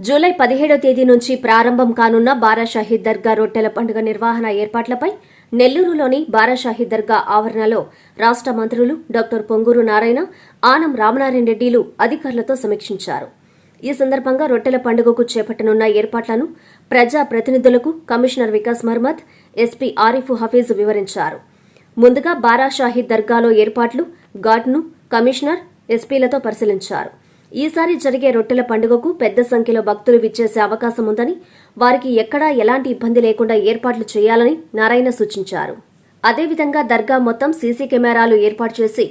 July 17వ తేదీ నుంచి ప్రారంభం కానున్న బారా షాహీద్ దర్గా రొట్టెల పండుగ నిర్వహణ ఏర్పాట్లపై నెల్లూరులోని బారా షాహీద్ దర్గా ఆవరణలో రాష్ట మంత్రులు డాక్టర్ పొంగూరు నారాయణ, ఆనం రామనారాయణ రెడ్డిలు అధికారులతో సమీక్షించారు. ఈ సందర్భంగా రొట్టెల పండుగకు చేపట్టనున్న ఏర్పాట్లను ప్రజా ప్రతినిధులకు కమిషనర్ వికాస్ మహ్మద్, ఎస్పీ ఆరిఫ్ హఫీజ్ వివరించారు. ముందుగా బారా షాహీద్ దర్గాలో ఏర్పాట్లు, ఘాట్ను కమిషనర్, ఎస్పీలతో పరిశీలించారు. ఈసారి జరిగే రొట్టెల పండుగకు పెద్ద సంఖ్యలో భక్తులు విచ్చేసే అవకాశం ఉందని, వారికి ఎక్కడా ఎలాంటి ఇబ్బంది లేకుండా ఏర్పాట్లు చేయాలని నారాయణ సూచించారు. అదేవిధంగా దర్గా మొత్తం సీసీ కెమెరాలు ఏర్పాటు చేసి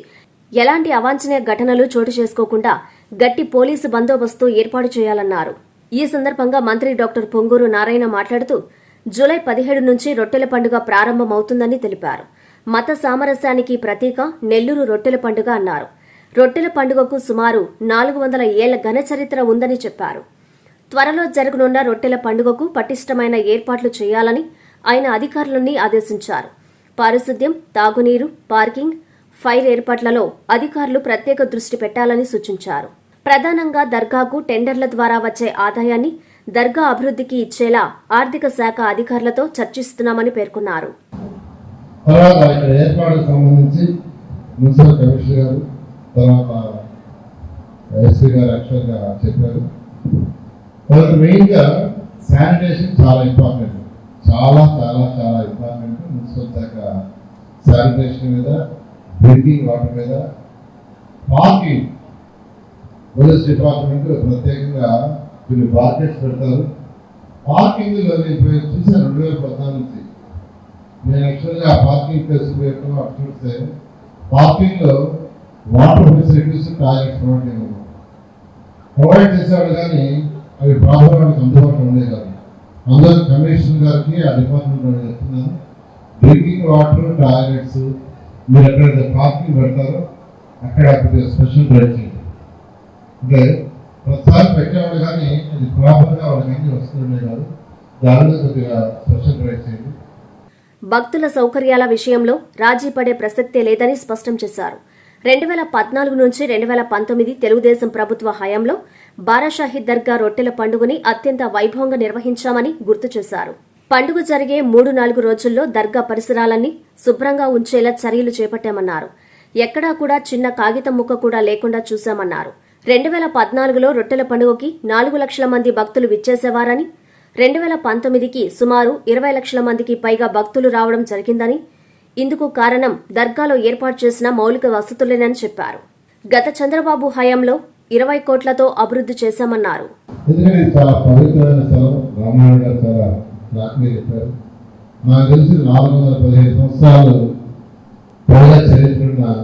ఎలాంటి అవాంఛనీయ ఘటనలు చోటు చేసుకోకుండా గట్టి పోలీసు బందోబస్తు ఏర్పాటు చేయాలన్నారు. ఈ సందర్భంగా మంత్రి డాక్టర్ పొంగూరు నారాయణ మాట్లాడుతూ జూలై 17 నుంచి రొట్టెల పండుగ ప్రారంభమవుతుందని తెలిపారు. మత సామరస్యానికి ప్రతీక నెల్లూరు రొట్టెల పండుగ అన్నారు. రొట్టెల పండుగకు సుమారు 400 ఏళ్ల ఘన చరిత్ర ఉందని చెప్పారు. త్వరలో జరగనున్న రొట్టెల పండుగకు పటిష్టమైన ఏర్పాట్లు చేయాలని ఆయన అధికారులని ఆదేశించారు. పారిశుద్ధ్యం, తాగునీరు, పార్కింగ్, ఫైర్ ఏర్పాట్లలో అధికారులు ప్రత్యేక దృష్టి పెట్టాలని సూచించారు. ప్రధానంగా దర్గాకు టెండర్ల ద్వారా వచ్చే ఆదాయాన్ని దర్గా అభివృద్ధికి ఇచ్చేలా ఆర్థిక శాఖ అధికారులతో చర్చిస్తున్నామని పేర్కొన్నారు. తర్వాత ఎస్పీ గారు యాక్చువల్గా చెప్పారు. వాళ్ళకి మెయిన్గా శానిటేషన్ చాలా ఇంపార్టెంట్, చాలా చాలా చాలా ఇంపార్టెంట్. మున్సిపల్ శాఖ శానిటేషన్ మీద, డ్రింకింగ్ వాటర్ మీద, పార్కింగ్ పోలీస్ డిపార్ట్మెంట్ ప్రత్యేకంగా కొన్ని మార్కెట్స్ పెడతారు. పార్కింగ్లో నేను చూసాను 2014 నుంచి. నేను యాక్చువల్గా పార్కింగ్ ప్లేస్ పోయాను. అటు చూస్తే పార్కింగ్లో వాటర్ ఫెసిలిటీస్, టాయిలెట్స్ ప్రొవైడ్ చేసేవాడు, కానీ అవి ప్రాబ్లం వాళ్ళకి అందుబాటులో ఉండేది కాదు. అందరూ కమిషనర్ గారికి ఆ డిపార్ట్మెంట్ చెప్తున్నాను, డ్రింకింగ్ వాటర్, టాయిలెట్స్ మీరు ఎక్కడైతే పార్కింగ్ పెడతారో అక్కడ కొద్దిగా స్పెషల్ డ్రైవ్ చేయండి. అంటే ప్రతిసారి పెట్టేవాడు, కానీ అది ప్రాపర్గా వాళ్ళకి అన్ని వస్తుండే కాదు. దానిలో కొద్దిగా స్పెషల్ డ్రైవ్ చేయండి. భక్తుల సౌకర్యాల విషయంలో రాజీ పడే ప్రసక్తే లేదని స్పష్టం చేశారు. 2014 నుంచి 2019 తెలుగుదేశం ప్రభుత్వ హయాంలో బారా షాహీద్ దర్గా రొట్టెల పండుగని అత్యంత వైభవంగా నిర్వహించామని గుర్తు చేశారు. పండుగ జరిగే 3-4 రోజుల్లో దర్గా పరిసరాలన్నీ శుభ్రంగా ఉంచేలా చర్యలు చేపట్టామన్నారు. ఎక్కడా కూడా చిన్న కాగితం ముక్క కూడా లేకుండా చూశామన్నారు. 2014లో రొట్టెల పండుగకి 4 లక్షల మంది భక్తులు విచ్చేసేవారని, 2019కి సుమారు 20 లక్షల మందికి పైగా భక్తులు రావడం జరిగిందని, ఇందుకు కారణం దర్గాలో ఏర్పాటు చేసిన మౌలిక వసతులేనని చెప్పారు. గత చంద్రబాబు హయాంలో 20 కోట్లతో అభివృద్ధి చేశామన్నారు. నాకు తెలిసి 415 సంవత్సరాలు పైగా చరిత్ర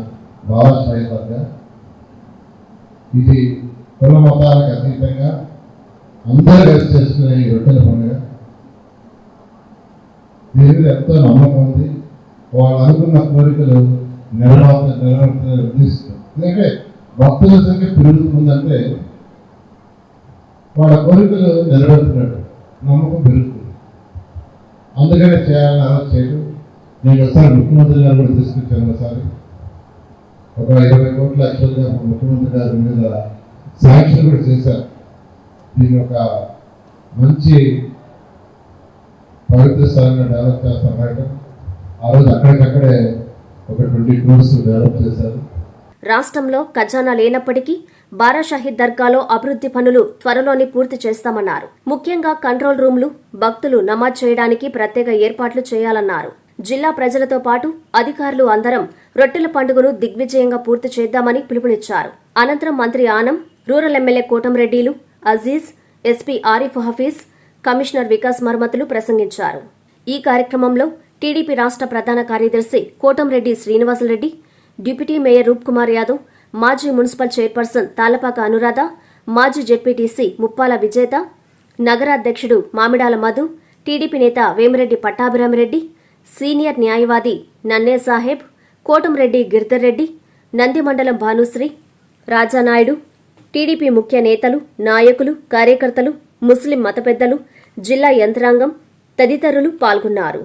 బారా షాహీద్ దర్గా. ఇది కుల మతాలకు అతీతంగా అందరూ కలిసి చేసుకునే ఈ రొట్టెల పండుగ. దీని మీద ఎంతో నమ్మకం ఉంది. వాళ్ళు అనుకున్న కోరికలు నెరవేరుతాయి ఉద్దేశిస్తారు. ఎందుకంటే భక్తుల సంఖ్య పెరుగుతుందంటే వాళ్ళ కోరికలు నెరవేరుతున్నట్టు నమ్మకం పెరుగుతుంది. అందుకనే చేయాలని ఆలోచన చేయడం. నేను ఒకసారి ముఖ్యమంత్రి గారు కూడా తీసుకొచ్చాను. ఒకసారి ఒక 20 కోట్ల యాక్చువల్గా ముఖ్యమంత్రి గారి మీద శాంక్షన్ కూడా చేశారు. దీన్ని ఒక మంచి పవిత్ర స్థలంగా డెవలప్ చేస్తాం. ఆ రోజు అక్కడికక్కడే ఒక 20 crores డెవలప్ చేశారు. రాష్ట్రంలో ఖజానా లేనప్పటికీ బారా షాహీద్ దర్గాలో అభివృద్ధి పనులు త్వరలోనే పూర్తి చేస్తామన్నారు. ముఖ్యంగా కంట్రోల్ రూమ్లు, భక్తులు నమాజ్ చేయడానికి ప్రత్యేక ఏర్పాట్లు చేయాలన్నారు. జిల్లా ప్రజలతో పాటు అధికారులు అందరం రొట్టెల పండుగను దిగ్విజయంగా పూర్తి చేద్దామని పిలుపునిచ్చారు. అనంతరం మంత్రి ఆనం, రూరల్ ఎమ్మెల్యే కోటంరెడ్డిలు, అజీజ్, ఎస్పీ ఆరిఫ్ హఫీజ్, కమిషనర్ వికాస్ మహ్మద్లు ప్రసంగించారు. ఈ కార్యక్రమంలో టీడీపీ రాష్ట్ర ప్రధాన కార్యదర్శి కోటంరెడ్డి శ్రీనివాసరెడ్డి, డిప్యూటీ మేయర్ రూప్ కుమార్ యాదవ్, మాజీ మున్సిపల్ చైర్పర్సన్ తాళ్లపాక అనురాధ, మాజీ జెడ్పీటీసీ ముప్పాల విజేత, నగరాధ్యక్షుడు మామిడాల మధు, టీడీపీ నేత వేమిరెడ్డి పట్టాభిరామిరెడ్డి, సీనియర్ న్యాయవాది నన్నే సాహెబ్, కోటంరెడ్డి గిర్ధర్ రెడ్డి, నంది మండలం భానుశ్రీ, రాజానాయుడు, టీడీపీ ముఖ్య నేతలు, నాయకులు, కార్యకర్తలు, ముస్లిం మత పెద్దలు, జిల్లా యంత్రాంగం తదితరులు పాల్గొన్నారు.